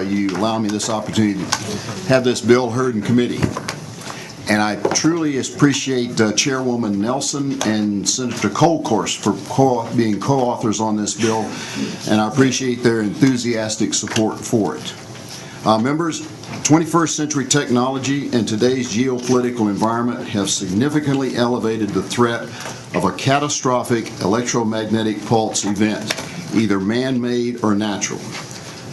You allow me this opportunity to have this bill heard in committee. And I truly appreciate Chairwoman Nelson and Senator Colcourse for being co-authors on this bill, and I appreciate their enthusiastic support for it. Members, 21st century technology and today's geopolitical environment have significantly elevated the threat of a catastrophic electromagnetic pulse event, either man-made or natural.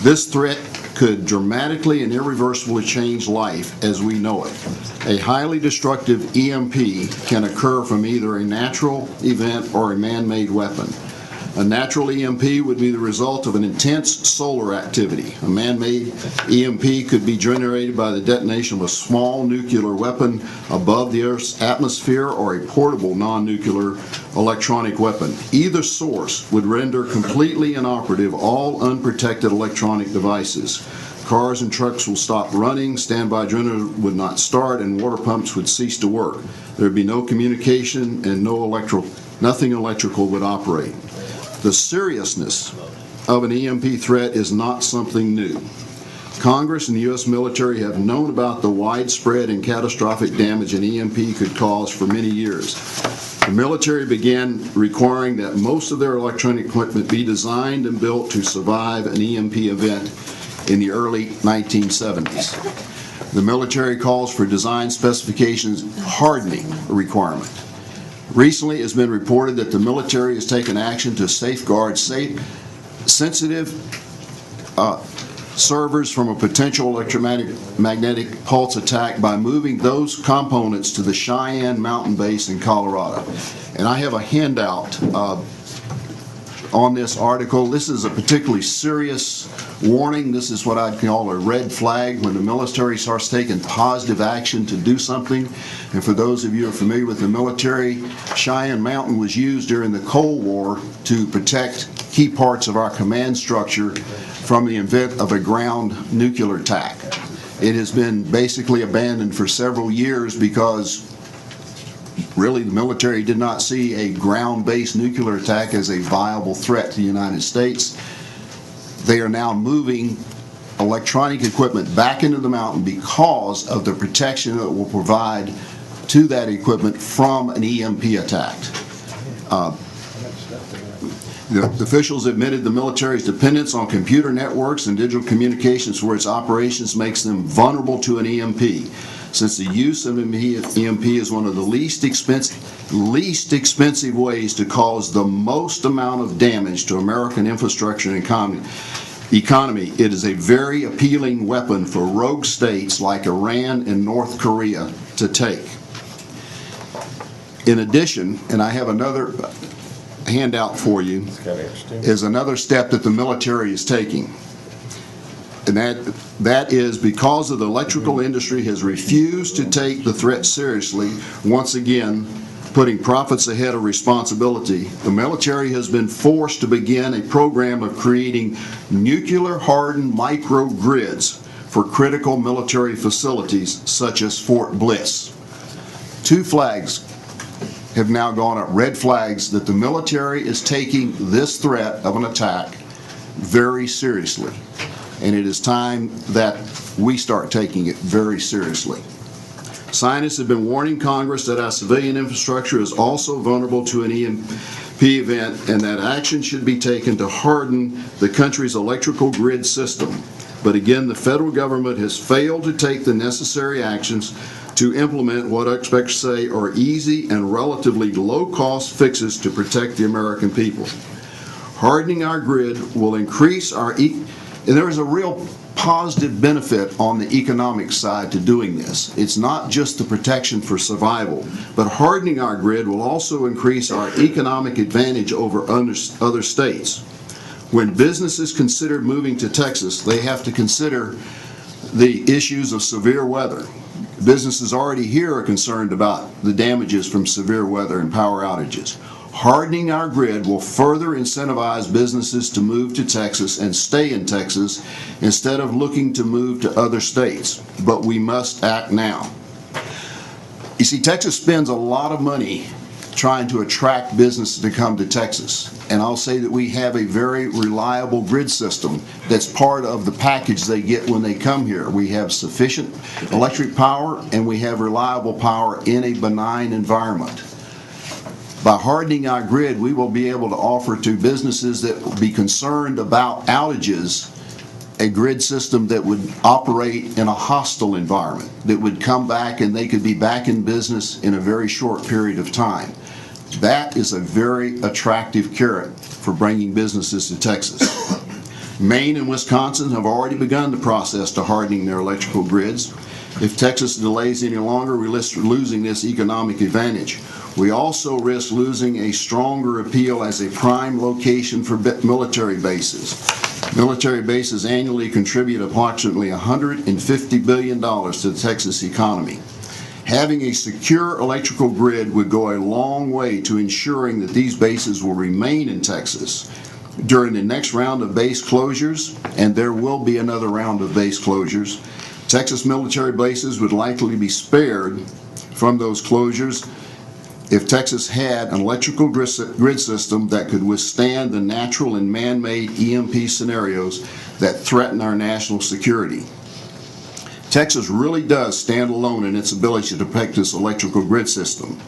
This threat could dramatically and irreversibly change life as we know it. A highly destructive EMP can occur from either a natural event or a man-made weapon. A natural EMP would be the result of an intense solar activity. A man-made EMP could be generated by the detonation of a small nuclear weapon above the Earth's atmosphere or a portable non-nuclear electronic weapon. Either source would render completely inoperative all unprotected electronic devices. Cars and trucks will stop running, standby generators would not start, and water pumps would cease to work. There would be no communication and nothing electrical would operate. The seriousness of an EMP threat is not something new. Congress and the U.S. military have known about the widespread and catastrophic damage an EMP could cause for many years. The military began requiring that most of their electronic equipment be designed and built to survive an EMP event in the early 1970s. The military calls for design specifications hardening a requirement. Recently, it has been reported that the military has taken action to safeguard sensitive servers from a potential electromagnetic pulse attack by moving those components to the Cheyenne Mountain Base in Colorado. And I have a handout on this article. This is a particularly serious warning. This is what I'd call a red flag when the military starts taking positive action to do something. And for those of you who are familiar with the military, Cheyenne Mountain was used during the Cold War to protect key parts of our command structure from the event of a ground nuclear attack. It has been basically abandoned for several years because really the military did not see a ground-based nuclear attack as a viable threat to the United States. They are now moving electronic equipment back into the mountain because of the protection that it will provide to that equipment from an EMP attack. The officials admitted the military's dependence on computer networks and digital communications for its operations makes them vulnerable to an EMP. Since the use of an EMP is one of the least expensive ways to cause the most amount of damage to American infrastructure and economy, it is a very appealing weapon for rogue states like Iran and North Korea to take. In addition, and I have another handout for you, is another step that the military is taking. And that is because of the electrical industry has refused to take the threat seriously, once again putting profits ahead of responsibility. The military has been forced to begin a program of creating nuclear-hardened microgrids for critical military facilities such as Fort Bliss. Two flags have now gone up, red flags, that the military is taking this threat of an attack very seriously. And it is time that we start taking it very seriously. Scientists have been warning Congress that our civilian infrastructure is also vulnerable to an EMP event and that action should be taken to harden the country's electrical grid system. But again, the federal government has failed to take the necessary actions to implement what experts say are easy and relatively low-cost fixes to protect the American people. Hardening our grid will increase our and there is a real positive benefit on the economic side to doing this. It's not just the protection for survival, but hardening our grid will also increase our economic advantage over other states. When businesses consider moving to Texas, they have to consider the issues of severe weather. Businesses already here are concerned about the damages from severe weather and power outages. Hardening our grid will further incentivize businesses to move to Texas and stay in Texas instead of looking to move to other states. But we must act now. You see, Texas spends a lot of money trying to attract business to come to Texas. And I'll say that we have a very reliable grid system that's part of the package they get when they come here. We have sufficient electric power and we have reliable power in a benign environment. By hardening our grid, we will be able to offer to businesses that will be concerned about outages a grid system that would operate in a hostile environment, that would come back and they could be back in business in a very short period of time. That is a very attractive carrot for bringing businesses to Texas. Maine and Wisconsin have already begun the process to hardening their electrical grids. If Texas delays any longer, we risk losing this economic advantage. We also risk losing a stronger appeal as a prime location for military bases. Military bases annually contribute approximately $150 billion to the Texas economy. Having a secure electrical grid would go a long way to ensuring that these bases will remain in Texas during the next round of base closures, and there will be another round of base closures. Texas military bases would likely be spared from those closures if Texas had an electrical grid system that could withstand the natural and man-made EMP scenarios that threaten our national security. Texas really does stand alone in its ability to protect this electrical grid system.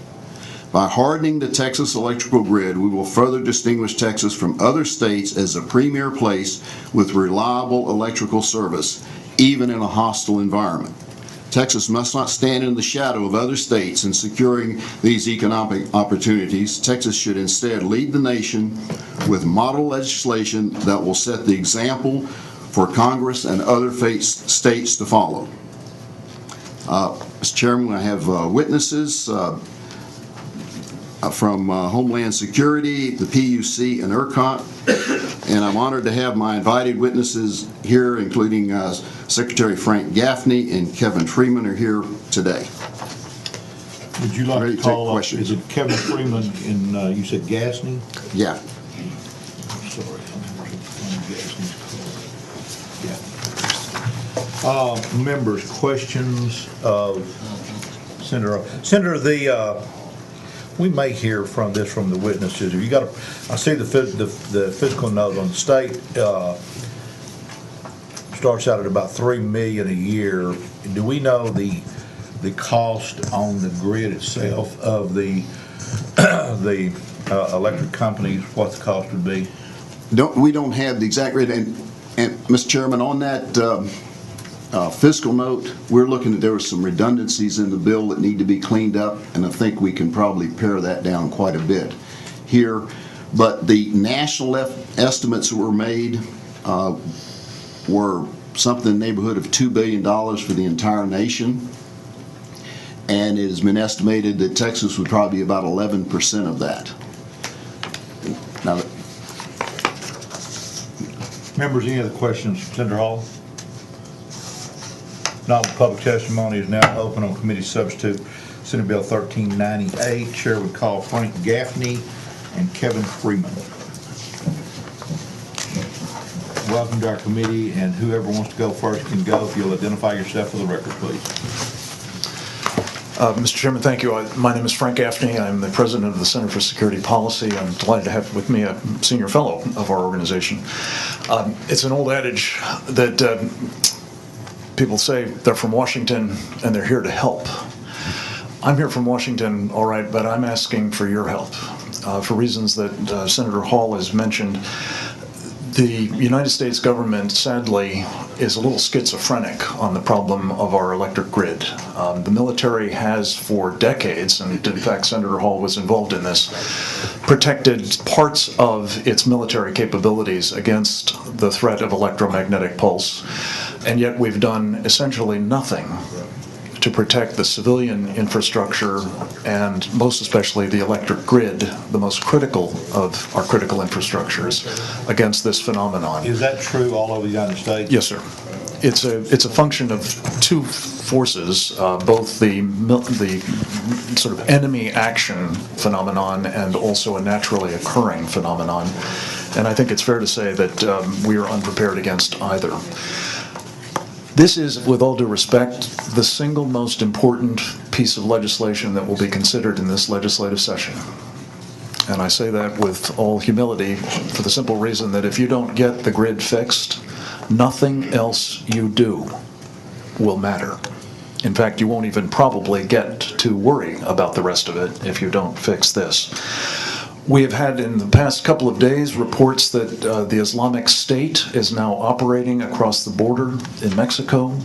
By hardening the Texas electrical grid, we will further distinguish Texas from other states as a premier place with reliable electrical service, even in a hostile environment. Texas must not stand in the shadow of other states in securing these economic opportunities. Texas should instead lead the nation with model legislation that will set the example for Congress and other states to follow. Mr. Chairman, I have witnesses from Homeland Security, the PUC, and ERCOT, and I'm honored to have my invited witnesses here, including Secretary Frank Gaffney and Kevin Freeman are here today. Would you like to call up, is it Kevin Freeman and you said Gaffney? Yeah. Sorry. Members, questions of Senator. Senator, we may hear from the witnesses. Have you got I see the fiscal note on the state starts out at about $3 million a year. Do we know the cost on the grid itself of the electric companies? What the cost would be? We don't have the exact rate, and Mr. Chairman, on that fiscal note, we're looking at there were some redundancies in the bill that need to be cleaned up, and I think we can probably pare that down quite a bit here. But the national estimates that were made were something in the neighborhood of $2 billion for the entire nation, and it has been estimated that Texas would probably be about 11% of that. Now, members, any other questions for Senator Hall? Not, public testimony is now open on committee substitute Senate Bill 1398. Chair would call Frank Gaffney and Kevin Freeman. Welcome to our committee, and whoever wants to go first can go. If you'll identify yourself for the record, please. Mr. Chairman, thank you. My name is Frank Gaffney. I'm the president of the Center for Security Policy. I'm delighted to have with me a senior fellow of our organization. It's an old adage that people say they're from Washington and they're here to help. I'm here from Washington, all right, but I'm asking for your help for reasons that Senator Hall has mentioned. The United States government, sadly, is a little schizophrenic on the problem of our electric grid. The military has for decades, and in fact Senator Hall was involved in this, protected parts of its military capabilities against the threat of electromagnetic pulse, and yet we've done essentially nothing to protect the civilian infrastructure and most especially the electric grid, the most critical of our critical infrastructures, against this phenomenon. Is that true all over the United States? Yes, sir. It's a function of two forces, both the sort of enemy action phenomenon and also a naturally occurring phenomenon. And I think it's fair to say that we are unprepared against either. This is, with all due respect, the single most important piece of legislation that will be considered in this legislative session. And I say that with all humility for the simple reason that if you don't get the grid fixed, nothing else you do will matter. In fact, you won't even probably get to worry about the rest of it if you don't fix this. We have had in the past couple of days reports that the Islamic State is now operating across the border in Mexico.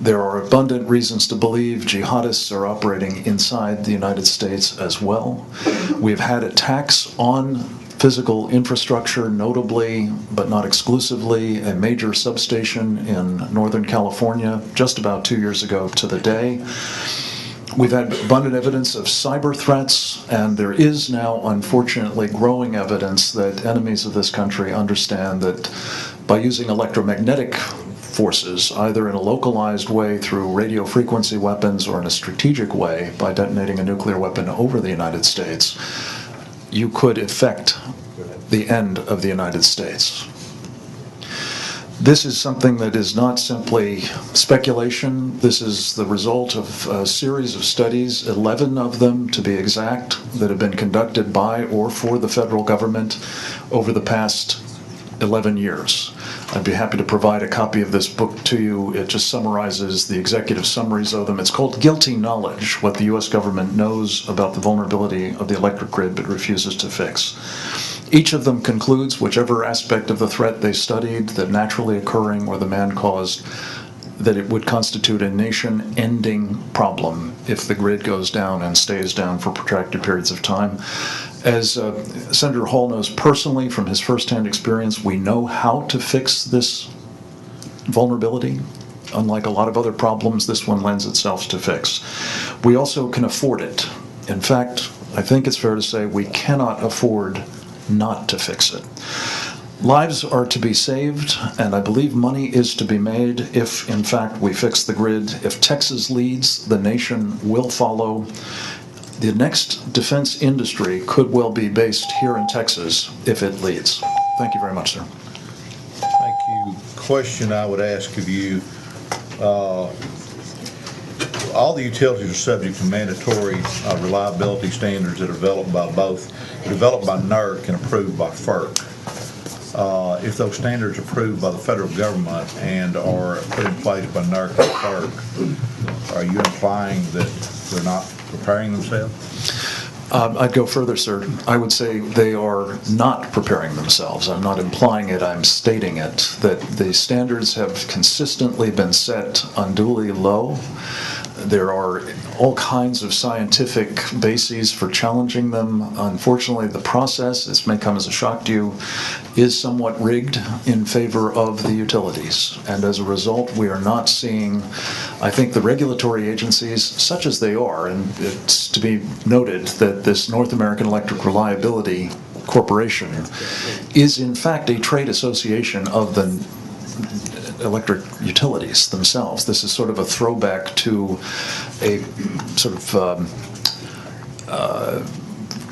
There are abundant reasons to believe jihadists are operating inside the United States as well. We've had attacks on physical infrastructure, notably, but not exclusively, a major substation in Northern California just about 2 years ago to the day. We've had abundant evidence of cyber threats, and there is now, unfortunately, growing evidence that enemies of this country understand that by using electromagnetic forces, either in a localized way through radio frequency weapons or in a strategic way by detonating a nuclear weapon over the United States, you could effect the end of the United States. This is something that is not simply speculation. This is the result of a series of studies, 11 of them to be exact, that have been conducted by or for the federal government over the past 11 years. I'd be happy to provide a copy of this book to you. It just summarizes the executive summaries of them. It's called Guilty Knowledge, what the U.S. government knows about the vulnerability of the electric grid but refuses to fix. Each of them concludes, whichever aspect of the threat they studied, the naturally occurring or the man-caused, that it would constitute a nation-ending problem if the grid goes down and stays down for protracted periods of time. As Senator Hall knows personally from his firsthand experience, we know how to fix this vulnerability. Unlike a lot of other problems, this one lends itself to fix. We also can afford it. In fact, I think it's fair to say we cannot afford not to fix it. Lives are to be saved, and I believe money is to be made if, in fact, we fix the grid. If Texas leads, the nation will follow. The next defense industry could well be based here in Texas if it leads. Thank you very much, sir. Thank you. Question I would ask of you, all the utilities are subject to mandatory reliability standards that are developed by NERC and approved by FERC. If those standards are approved by the federal government and are put in place by NERC and FERC, are you implying that they're not preparing themselves? I'd go further, sir. I would say they are not preparing themselves. I'm not implying it, I'm stating it, that the standards have consistently been set unduly low. There are all kinds of scientific bases for challenging them. Unfortunately, the process, this may come as a shock to you, is somewhat rigged in favor of the utilities. And as a result, we are not seeing, I think, the regulatory agencies, such as they are, and it's to be noted that this North American Electric Reliability Corporation is in fact a trade association of the electric utilities themselves. This is sort of a throwback to a sort of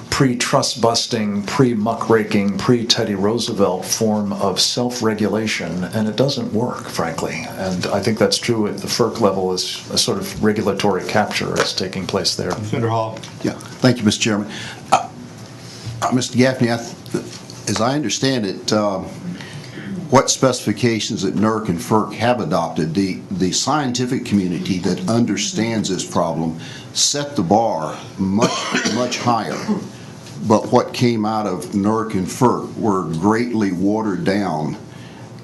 pre-trust busting, pre-muckraking, pre-Teddy Roosevelt form of self-regulation, and it doesn't work, frankly. And I think that's true at the FERC level, as a sort of regulatory capture is taking place there. Senator Hall. Yeah, thank you, Mr. Chairman. Mr. Gaffney, as I understand it, what specifications that NERC and FERC have adopted, the scientific community that understands this problem set the bar much higher. But what came out of NERC and FERC were greatly watered down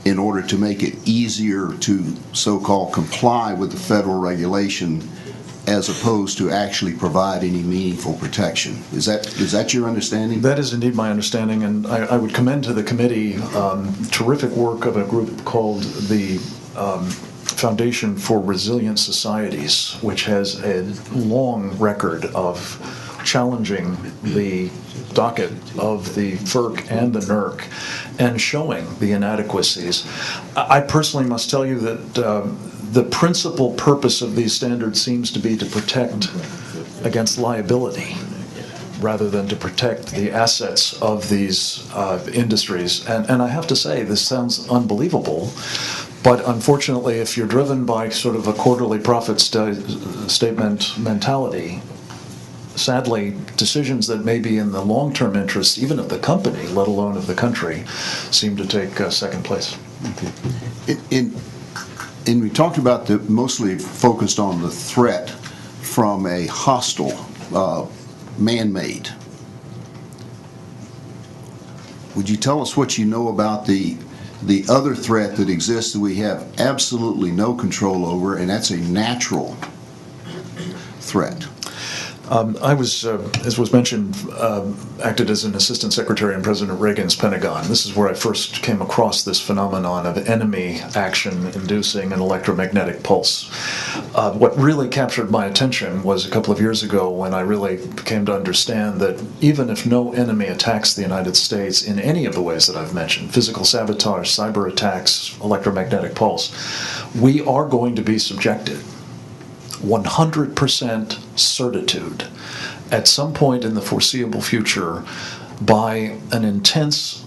in order to make it easier to so-called comply with the federal regulation, as opposed to actually provide any meaningful protection. Is that your understanding? That is indeed my understanding, and I would commend to the committee terrific work of a group called the Foundation for Resilient Societies, which has a long record of challenging the docket of the FERC and the NERC and showing the inadequacies. I personally must tell you that the principal purpose of these standards seems to be to protect against liability rather than to protect the assets of these industries. And I have to say, this sounds unbelievable, But unfortunately, if you're driven by sort of a quarterly profit statement mentality, sadly, decisions that may be in the long-term interest, even of the company, let alone of the country, seem to take second place. And we talked about mostly focused on the threat from a hostile, man-made. Would you tell us what you know about the other threat that exists that we have absolutely no control over, and that's a natural threat? I was, as was mentioned, acted as an assistant secretary in President Reagan's Pentagon. This is where I first came across this phenomenon of enemy action inducing an electromagnetic pulse. What really captured my attention was a couple of years ago when I really came to understand that even if no enemy attacks the United States in any of the ways that I've mentioned, physical sabotage, cyber attacks, electromagnetic pulse, we are going to be subjected 100% certitude at some point in the foreseeable future by an intense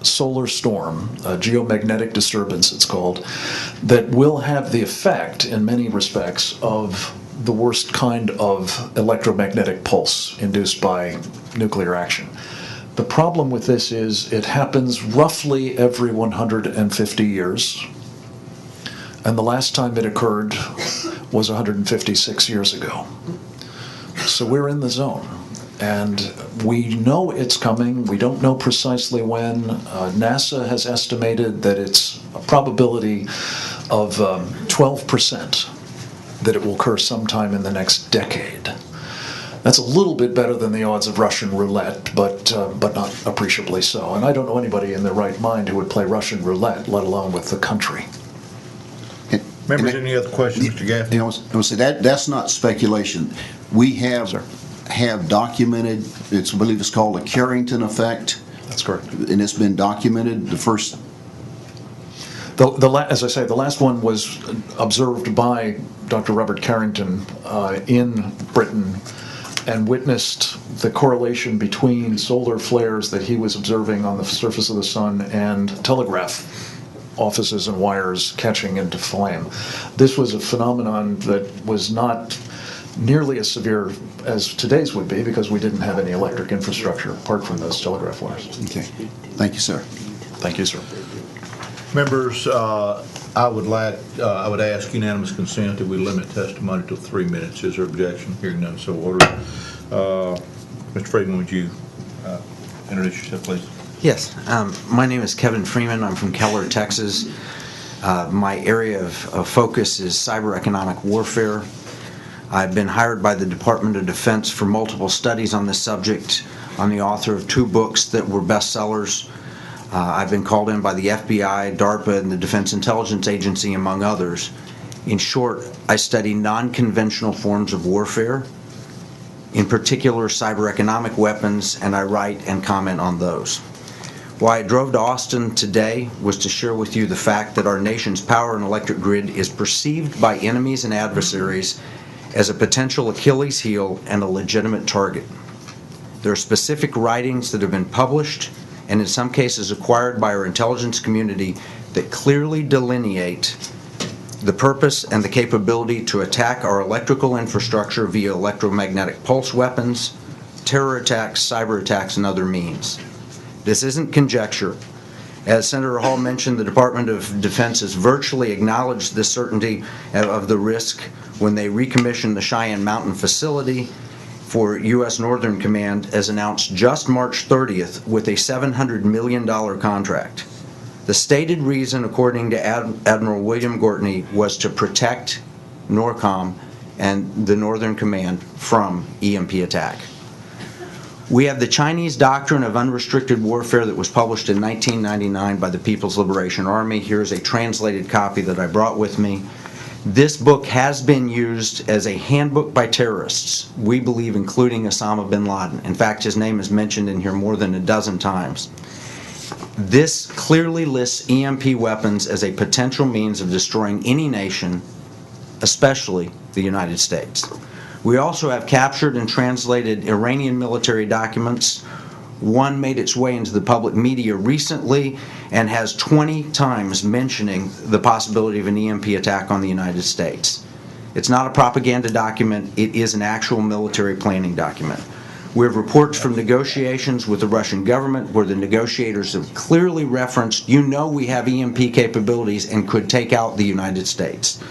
solar storm, a geomagnetic disturbance it's called, that will have the effect in many respects of the worst kind of electromagnetic pulse induced by nuclear action. The problem with this is it happens roughly every 150 years. And the last time it occurred was 156 years ago. So we're in the zone. And we know it's coming. We don't know precisely when. NASA has estimated that it's a probability of 12% that it will occur sometime in the next decade. That's a little bit better than the odds of Russian roulette, but not appreciably so. And I don't know anybody in their right mind who would play Russian roulette, let alone with the country. Members, any other questions, Mr. Gaffney? I was going to say that's not speculation. We have documented. I believe it's called a Carrington effect. That's correct. And it's been documented. The first. As I say, the last one was observed by Dr. Robert Carrington in Britain and witnessed the correlation between solar flares that he was observing on the surface of the sun and telegraph offices and wires catching into flame. This was a phenomenon that was not nearly as severe as today's would be because we didn't have any electric infrastructure apart from those telegraph wires. Okay. Thank you, sir. Thank you, sir. Members, I would ask unanimous consent that we limit testimony to 3 minutes. Is there objection? Hearing none, so ordered. Mr. Freeman, would you introduce yourself, please? Yes, my name is Kevin Freeman. I'm from Keller, Texas. My area of focus is cyber economic warfare. I've been hired by the Department of Defense for multiple studies on this subject. I'm the author of 2 books that were bestsellers. I've been called in by the FBI, DARPA, and the Defense Intelligence Agency, among others. In short, I study non-conventional forms of warfare, in particular cyber economic weapons, and I write and comment on those. Why I drove to Austin today was to share with you the fact that our nation's power and electric grid is perceived by enemies and adversaries as a potential Achilles heel and a legitimate target. There are specific writings that have been published and in some cases acquired by our intelligence community that clearly delineate the purpose and the capability to attack our electrical infrastructure via electromagnetic pulse weapons, terror attacks, cyber attacks, and other means. This isn't conjecture. As Senator Hall mentioned, the Department of Defense has virtually acknowledged the certainty of the risk when they recommissioned the Cheyenne Mountain facility for U.S. Northern Command, as announced just March 30th, with a $700 million contract. The stated reason, according to Admiral William Gortney, was to protect NORCOM and the Northern Command from EMP attack. We have the Chinese Doctrine of Unrestricted Warfare that was published in 1999 by the People's Liberation Army. Here's a translated copy that I brought with me. This book has been used as a handbook by terrorists, we believe including Osama bin Laden. In fact, his name is mentioned in here more than a dozen times. This clearly lists EMP weapons as a potential means of destroying any nation, especially the United States. We also have captured and translated Iranian military documents One made its way into the public media recently and has 20 times mentioning the possibility of an EMP attack on the United States. It's not a propaganda document, it is an actual military planning document. We have reports from negotiations with the Russian government where the negotiators have clearly referenced, you know we have EMP capabilities and could take out the United States.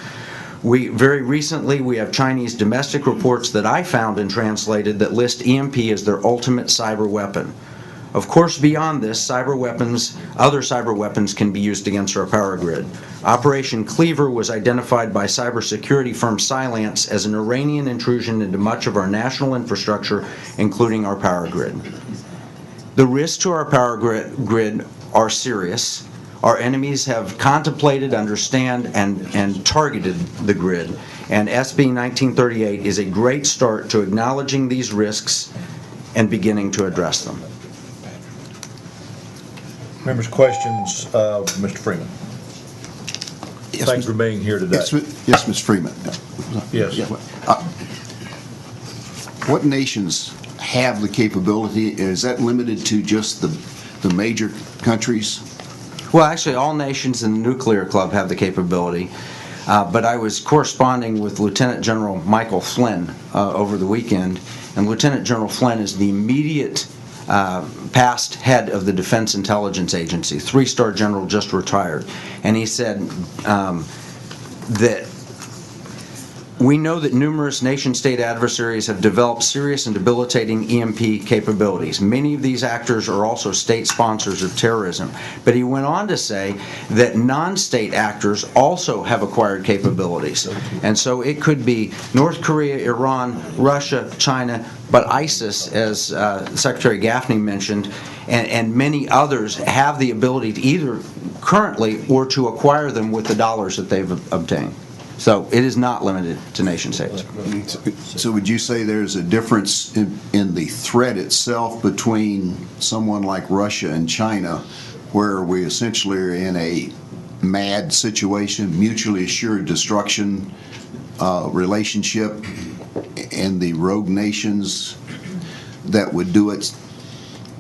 Very recently, we have Chinese domestic reports that I found and translated that list EMP as their ultimate cyber weapon. Of course, beyond this, other cyber weapons can be used against our power grid. Operation Cleaver was identified by cybersecurity firm Cylance as an Iranian intrusion into much of our national infrastructure, including our power grid. The risks to our power grid are serious. Our enemies have contemplated, understand, and targeted the grid, and SB 1938 is a great start to acknowledging these risks and beginning to address them. Members' questions of Mr. Freeman? Yes, Thanks for being here today. Yes, Ms. Freeman. Yes. Yeah, what nations have the capability? Is that limited to just the major countries? Well, actually, all nations in the nuclear club have the capability, but I was corresponding with Lieutenant General Michael Flynn over the weekend, and Lieutenant General Flynn is the immediate past head of the Defense Intelligence Agency, three-star general, just retired, and he said that we know that numerous nation-state adversaries have developed serious and debilitating EMP capabilities. Many of these actors are also state sponsors of terrorism. But he went on to say that non-state actors also have acquired capabilities. And so it could be North Korea, Iran, Russia, China, but ISIS, as Secretary Gaffney mentioned, and many others have the ability to either currently or to acquire them with the dollars that they've obtained. So it is not limited to nation states. So would you say there's a difference in the threat itself between someone like Russia and China, where we essentially are in a mad situation, mutually assured destruction relationship, and the rogue nations that would do it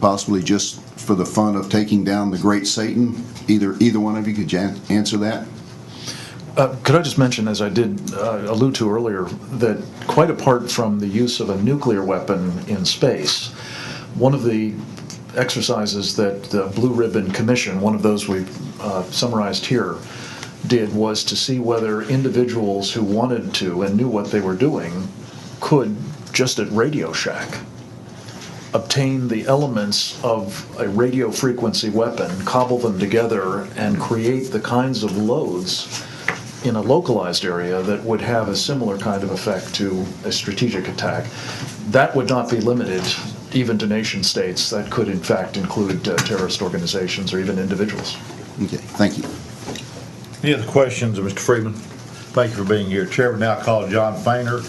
possibly just for the fun of taking down the great Satan? Either one of you could answer that? Could I just mention, as I did allude to earlier, that quite apart from the use of a nuclear weapon in space, one of the exercises that the Blue Ribbon Commission, one of those we've summarized here, did was to see whether individuals who wanted to and knew what they were doing could, just at Radio Shack, obtain the elements of a radio frequency weapon, cobble them together, and create the kinds of loads in a localized area that would have a similar kind of effect to a strategic attack. That would not be limited even to nation states. That could in fact include terrorist organizations or even individuals. Okay, thank you. Any other questions of Mr. Freeman? Thank you for being here. Chair will now call John Fainer.